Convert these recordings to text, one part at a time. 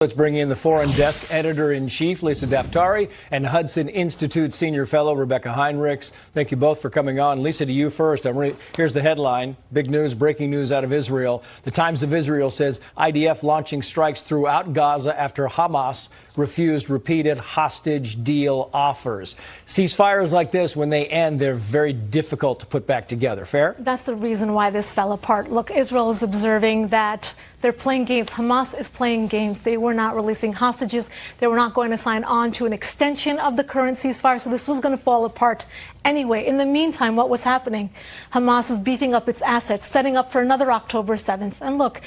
Let's bring in the Foreign Desk Editor-in-Chief, Lisa Daftari, and Hudson Institute Senior Fellow, Rebecca Heinrichs. Thank you both for coming on. Lisa, to you first. Here's the headline. Big news, breaking news out of Israel. The Times of Israel says IDF launching strikes throughout Gaza after Hamas refused repeated hostage deal offers. Ceasefires like this, when they end, they're very difficult to put back together. Fair? That's the reason why this fell apart. Look, Israel is observing that they're playing games. Hamas is playing games. They were not releasing hostages. They were not going to sign on to an extension of the current ceasefire. So this was going to fall apart anyway. In the meantime, what was happening? Hamas is beefing up its assets, setting up for another October 7th. And look,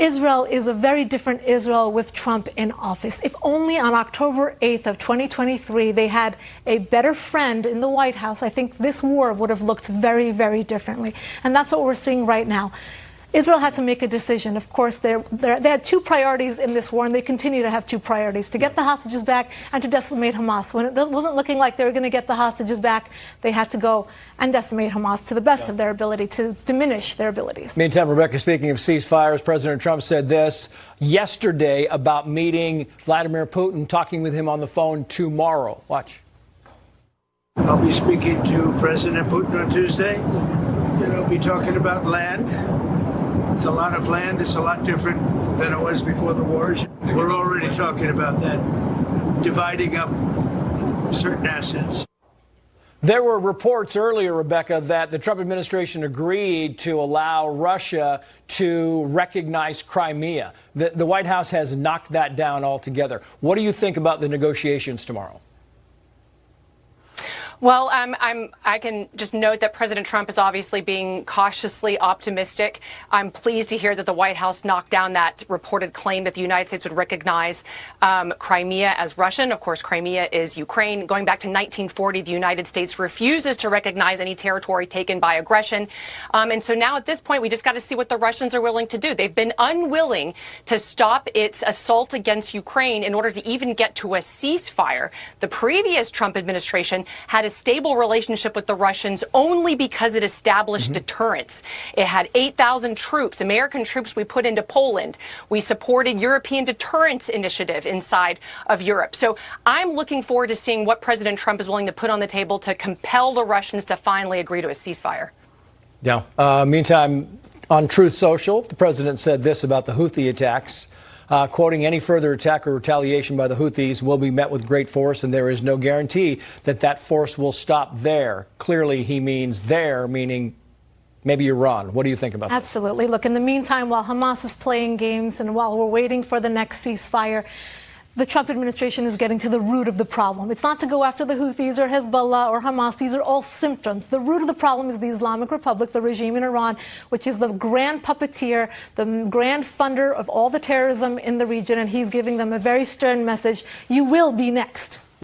Israel is a very different Israel with Trump in office. If only on October 8th of 2023 they had a better friend in the White House, I think this war would have looked very, very differently. And that's what we're seeing right now. Israel had to make a decision. Of course, they had two priorities in this war, and they continue to have two priorities: to get the hostages back and to decimate Hamas. When it wasn't looking like they were going to get the hostages back, they had to go and decimate Hamas to the best of their ability, to diminish their abilities. Meantime, Rebecca, speaking of ceasefires, President Trump said this yesterday about meeting Vladimir Putin, talking with him on the phone tomorrow. Watch. I'll be speaking to President Putin on Tuesday. I'll be talking about land. It's a lot of land. It's a lot different than it was before the wars. We're already talking about that, dividing up certain assets. There were reports earlier, Rebecca, that the Trump administration agreed to allow Russia to recognize Crimea. The White House has knocked that down altogether. What do you think about the negotiations tomorrow? Well, I can just note that President Trump is obviously being cautiously optimistic. I'm pleased to hear that the White House knocked down that reported claim that the United States would recognize Crimea as Russian. Of course, Crimea is Ukraine. Going back to 1940, the United States refuses to recognize any territory taken by aggression. And so now at this point, we just got to see what the Russians are willing to do. They've been unwilling to stop its assault against Ukraine in order to even get to a ceasefire. The previous Trump administration had a stable relationship with the Russians only because it established deterrence. It had 8,000 troops, American troops we put into Poland. We supported European deterrence initiative inside of Europe. So I'm looking forward to seeing what President Trump is willing to put on the table to compel the Russians to finally agree to a ceasefire. Yeah. Meantime, on Truth Social, the president said this about the Houthi attacks. Quoting, any further attack or retaliation by the Houthis will be met with great force, and there is no guarantee that that force will stop there. Clearly, he means there, meaning maybe Iran. What do you think about that? Absolutely. Look, in the meantime, while Hamas is playing games and while we're waiting for the next ceasefire, the Trump administration is getting to the root of the problem. It's not to go after the Houthis or Hezbollah or Hamas. These are all symptoms. The root of the problem is the Islamic Republic, the regime in Iran, which is the grand puppeteer, the grand funder of all the terrorism in the region. And he's giving them a very stern message. You will be next.